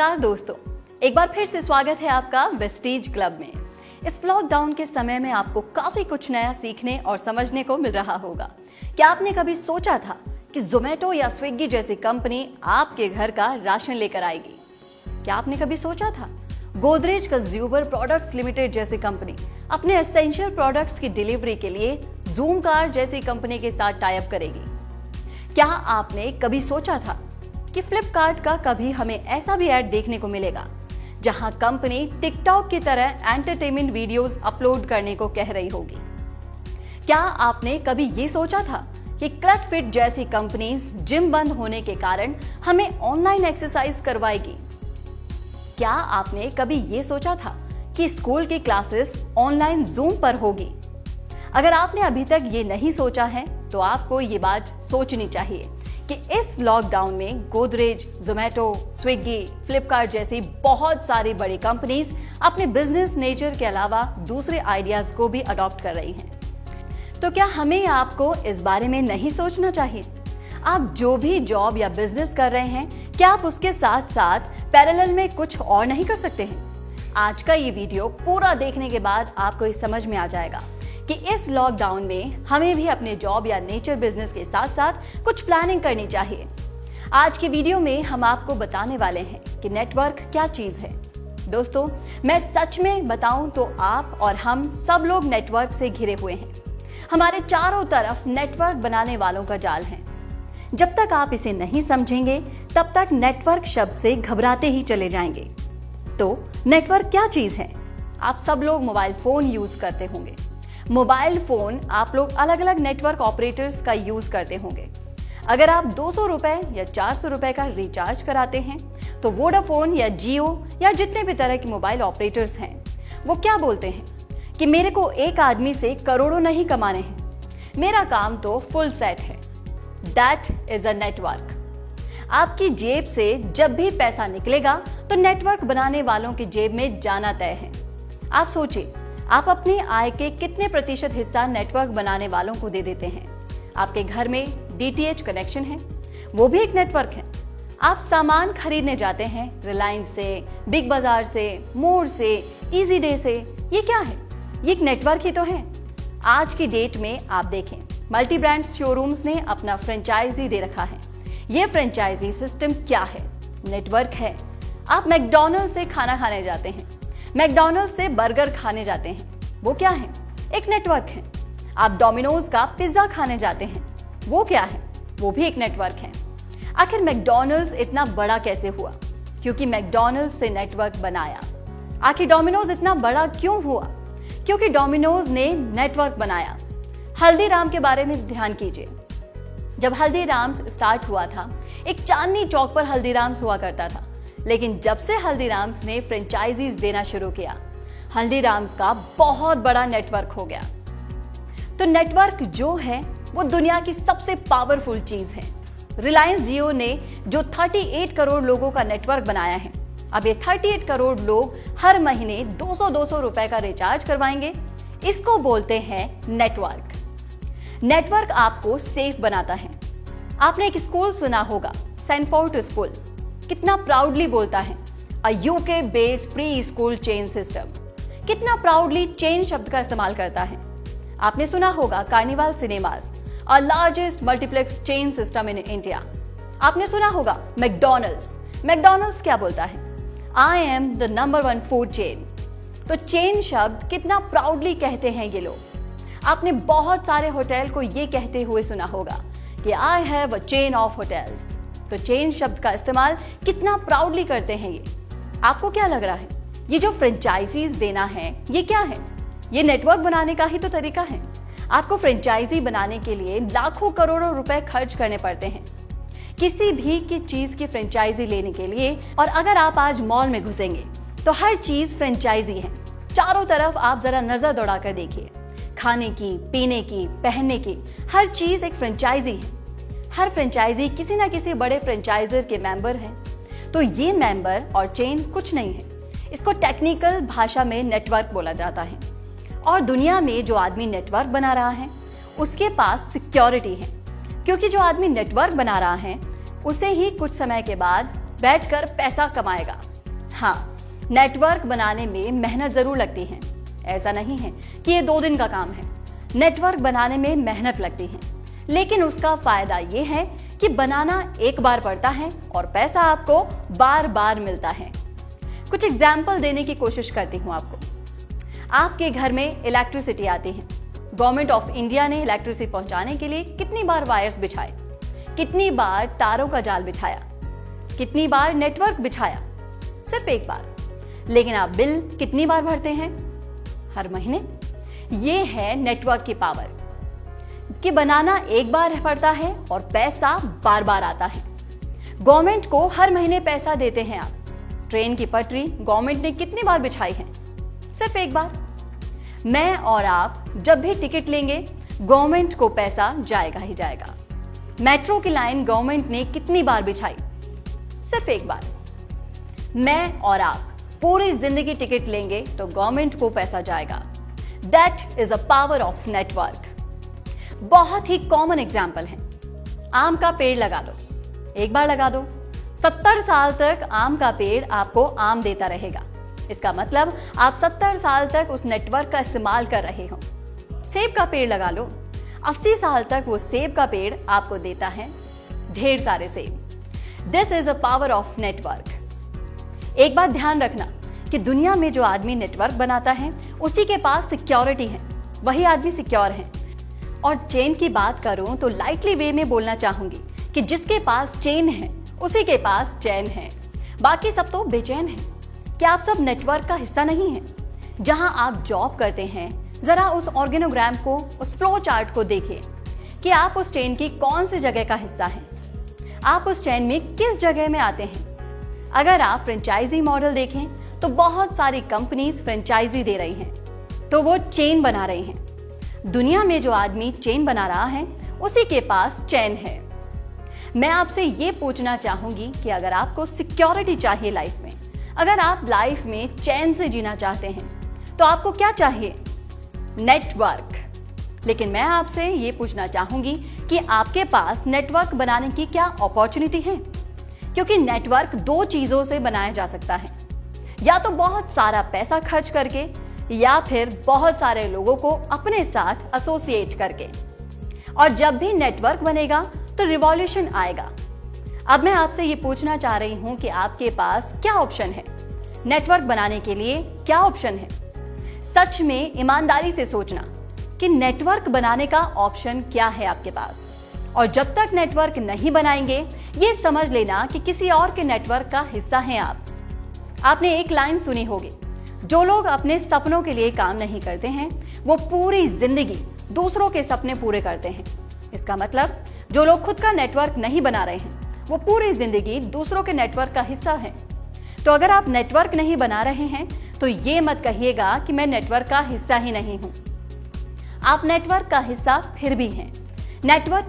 नमस्कार दोस्तों, एक बार फिर से स्वागत है आपका वेस्टीज क्लब में। इस लॉकडाउन के समय में आपको काफी कुछ नया सीखने और समझने को मिल रहा होगा। क्या आपने कभी सोचा था कि जोमेटो या स्विगी जैसी कंपनी आपके घर का राशन लेकर आएगी? क्या आपने कभी सोचा था गोदरेज कंज्यूमर प्रोडक्ट्स लिमिटेड जैसी कंपनी अपने एसेंशियल प्रोडक्ट्स की डिलीवरी के लिए जूम कार जैसी कंपनी के साथ टाई अप करेगी? क्या आपने कभी सोचा था कि फ्लिपकार्ट का कभी हमें ऐसा भी ऐड देखने को मिलेगा जहां कंपनी टिकटॉक की तरह एंटरटेनमेंट वीडियोस अपलोड करने को कह रही होगी? क्या आपने कभी ये सोचा था कि क्लट फिट जैसी कंपनीज जिम बंद होने के कारण हमें ऑनलाइन एक्सरसाइज करवाएगी? क्या आपने कभी ये सोचा था कि स्कूल की क्लासेस ऑनलाइन जूम पर होगी? अगर आपने अभी तक ये नहीं सोचा है तो आपको ये बात सोचनी चाहिए कि इस लॉकडाउन में गोदरेज, जोमेटो, स्विगी, फ्लिपकार्ट जैसी बहुत सारी बड़ी कंपनीज अपने बिजनेस नेचर के अलावा दूसरे आइडियाज को भी अडॉप्ट कर रही हैं। तो क्या हमें आपको इस बारे में नहीं सोचना चाहिए? आप जो भी जॉब या बिजनेस कर रहे हैं, क्या आप उसके साथ साथ पैरेलल में कुछ और नहीं कर सकते हैं? आज का ये वीडियो पूरा देखने के बाद आपको ये समझ में आ जाएगा कि इस लॉकडाउन में हमें भी अपने जॉब या नेचर बिजनेस के साथ साथ कुछ प्लानिंग करनी चाहिए। आज की वीडियो में हम आपको बताने वाले हैं कि नेटवर्क क्या चीज है। दोस्तों, मैं सच में बताऊं तो आप और हम सब लोग नेटवर्क से घिरे हुए हैं। हमारे चारों तरफ नेटवर्क बनाने वालों का जाल है। जब तक आप इसे नहीं समझेंगे तब तक नेटवर्क शब्द से घबराते ही चले जाएंगे। तो नेटवर्क क्या चीज है? आप सब लोग मोबाइल फोन यूज करते होंगे। मोबाइल फोन आप लोग अलग अलग नेटवर्क ऑपरेटर्स का यूज करते होंगे। अगर आप 200 रुपए या 400 रुपए का रिचार्ज कराते हैं तो वोडाफोन या जियो या जितने भी तरह के मोबाइल ऑपरेटर्स हैं, वो क्या बोलते हैं कि मेरे को एक आदमी से करोड़ों नहीं कमाने हैं, मेरा काम तो फुल सेट है। That is a network. आपकी जेब से जब भी पैसा निकलेगा तो नेटवर्क बनाने वालों की जेब में जाना तय है। आप सोचिए, आप अपनी आय के कितने प्रतिशत हिस्सा नेटवर्क बनाने वालों को दे देते हैं? आपके घर में डीटीएच कनेक्शन है, वो भी एक नेटवर्क है। आप सामान खरीदने जाते हैं रिलायंस से, बिग बाजार से, मोर से, इजी डे से, ये क्या है? ये एक नेटवर्क ही तो है। आज की डेट में आप देखें, मल्टी ब्रांड शोरूम्स ने अपना फ्रेंचाइजी दे रखा है। ये फ्रेंचाइजी सिस्टम क्या है? नेटवर्क है। आप मैकडॉनल्ड से खाना खाने जाते हैं, मैकडॉनल्ड्स से बर्गर खाने जाते हैं, वो क्या है? एक नेटवर्क है। आप डोमिनोज का पिज्जा खाने जाते हैं, वो क्या है? वो भी एक नेटवर्क है। आखिर मैकडॉनल्ड्स इतना बड़ा कैसे हुआ? क्योंकि मैकडॉनल्ड्स से नेटवर्क बनाया। आखिर डोमिनोज इतना बड़ा क्यों हुआ? क्योंकि डोमिनोज ने नेटवर्क बनाया। हल्दीराम के बारे में ध्यान कीजिए। जब हल्दीराम्स स्टार्ट हुआ था, एक चांदनी चौक पर हल्दीराम्स हुआ करता था, लेकिन जब से हल्दीराम्स ने फ्रेंचाइजीज देना शुरू किया, हल्दीराम्स का बहुत बड़ा नेटवर्क हो गया। तो नेटवर्क जो है वो दुनिया की सबसे पावरफुल चीज है। रिलायंस जियो ने जो 38 करोड़ लोगों का नेटवर्क बनाया है, अब ये 38 करोड़ लोग हर महीने 200-200 रुपए का रिचार्ज करवाएंगे। इसको बोलते हैं नेटवर्क। नेटवर्क आपको सेफ बनाता है। आपने एक स्कूल सुना होगा, सैनफोर्ड स्कूल, कितना प्राउडली बोलता है a UK based pre school chain system. कितना प्राउडली चेन शब्द का इस्तेमाल करता है। आपने सुना होगा carnival cinemas, a largest multiplex chain system in India. आपने सुना होगा मैकडॉनल्ड्स। मैकडॉनल्ड्स क्या बोलता है? I am the number 1 food chain. तो चेन शब्द कितना प्राउडली कहते हैं ये लोग। आपने बहुत सारे होटल को ये कहते हुए सुना होगा कि I have a chain of hotels. तो चेन शब्द का इस्तेमाल कितना प्राउडली करते हैं ये। आपको क्या लग रहा है, ये जो फ्रेंचाइजीज देना है ये क्या है? ये नेटवर्क बनाने का ही तो तरीका है। आपको फ्रेंचाइजी बनाने के लिए लाखों करोड़ों रुपए खर्च करने पड़ते हैं किसी भी की चीज की फ्रेंचाइजी लेने के लिए। और अगर आप आज मॉल में घुसेंगे तो हर चीज फ्रेंचाइजी है। चारों तरफ आप जरा नजर दौड़ा कर देखिए, खाने की, पीने की, पहनने की, हर चीज एक फ्रेंचाइजी है। हर फ्रेंचाइजी किसी ना किसी बड़े फ्रेंचाइजर के मेंबर हैं। तो ये मेंबर और चेन कुछ नहीं है, इसको टेक्निकल भाषा में नेटवर्क बोला जाता है। और दुनिया में जो आदमी नेटवर्क बना रहा है उसके पास सिक्योरिटी है, क्योंकि जो आदमी नेटवर्क बना रहा है उसे ही कुछ समय के बाद बैठकर पैसा कमाएगा। हाँ, नेटवर्क बनाने में मेहनत जरूर लगती है। ऐसा नहीं है कि ये 2 दिन का काम है। नेटवर्क बनाने में मेहनत लगती है, लेकिन उसका फायदा ये है कि बनाना एक बार पड़ता है और पैसा आपको बार बार मिलता है। कुछ एग्जाम्पल देने की कोशिश करती हूँ आपको। आपके घर में इलेक्ट्रिसिटी आती है। गवर्नमेंट ऑफ इंडिया ने इलेक्ट्रिसिटी पहुंचाने के लिए कितनी बार वायर्स बिछाए, कितनी बार तारों का जाल बिछाया, कितनी बार नेटवर्क बिछाया? सिर्फ एक बार। लेकिन आप बिल कितनी बार भरते हैं? हर महीने। ये है नेटवर्क की पावर कि बनाना एक बार पड़ता है और पैसा बार बार आता है। गवर्नमेंट को हर महीने पैसा देते हैं आप। ट्रेन की पटरी गवर्नमेंट ने कितनी बार बिछाई है? सिर्फ एक बार। मैं और आप जब भी टिकट लेंगे, गवर्नमेंट को पैसा जाएगा ही जाएगा। मेट्रो की लाइन गवर्नमेंट ने कितनी बार बिछाई? सिर्फ एक बार। मैं और आप पूरी जिंदगी टिकट लेंगे तो गवर्नमेंट को पैसा जाएगा। That is a power of network. बहुत ही कॉमन एग्जाम्पल है। आम का पेड़ लगा लो, एक बार लगा दो, 70 साल तक आम का पेड़ आपको आम देता रहेगा। इसका मतलब आप 70 साल तक उस नेटवर्क का इस्तेमाल कर रहे हो। सेब का पेड़ लगा लो, 80 साल तक वो सेब का पेड़ आपको देता है ढेर सारे सेब। This is a power of network. एक बात ध्यान रखना कि दुनिया में जो आदमी नेटवर्क बनाता है उसी के पास सिक्योरिटी है, वही आदमी सिक्योर है। और चेन की बात करूं तो लाइटली वे में बोलना चाहूंगी कि जिसके पास चेन है उसी के पास चैन है, बाकी सब तो बेचैन है। क्या आप सब नेटवर्क का हिस्सा नहीं हैं? जहां आप जॉब करते हैं, जरा उस ऑर्गेनोग्राम को, उस फ्लो चार्ट को देखिए कि आप उस चेन की कौन सी जगह का हिस्सा हैं। आप उस चेन में किस जगह में आते हैं? अगर आप फ्रेंचाइजी मॉडल देखें तो बहुत सारी कंपनीज फ्रेंचाइजी दे रही हैं, तो वो चेन बना रही हैं। दुनिया में जो आदमी चेन बना रहा है उसी के पास चैन है। मैं आपसे ये पूछना चाहूंगी कि अगर आपको सिक्योरिटी चाहिए लाइफ में, अगर आप लाइफ में चैन से जीना चाहते हैं, तो आपको क्या चाहिए? नेटवर्क। लेकिन मैं आपसे ये पूछना चाहूंगी कि आपके पास नेटवर्क बनाने की क्या अपॉर्चुनिटी है? क्योंकि नेटवर्क 2 चीजों से बनाया जा सकता है, या तो बहुत सारा पैसा खर्च करके, या फिर बहुत सारे लोगों को अपने साथ एसोसिएट करके। और जब भी नेटवर्क बनेगा तो रिवॉल्यूशन आएगा। अब मैं आपसे ये पूछना चाह रही हूं कि आपके पास क्या ऑप्शन है? नेटवर्क बनाने के लिए क्या ऑप्शन है? सच में ईमानदारी से सोचना कि नेटवर्क बनाने का ऑप्शन क्या है आपके पास। और जब तक नेटवर्क नहीं बनाएंगे, ये समझ लेना कि किसी और के नेटवर्क का हिस्सा हैं आप। आपने एक लाइन सुनी होगी, जो लोग अपने सपनों के लिए काम नहीं करते हैं वो पूरी जिंदगी दूसरों के सपने पूरे करते हैं। इसका मतलब जो लोग खुद का नेटवर्क नहीं बना रहे हैं वो पूरी जिंदगी दूसरों के नेटवर्क का हिस्सा हैं। तो अगर आप नेटवर्क नहीं बना रहे हैं तो ये मत कहिएगा कि मैं नेटवर्क का हिस्सा ही नहीं हूं। आप नेटवर्क का हिस्सा फिर भी हैं। नेटवर्क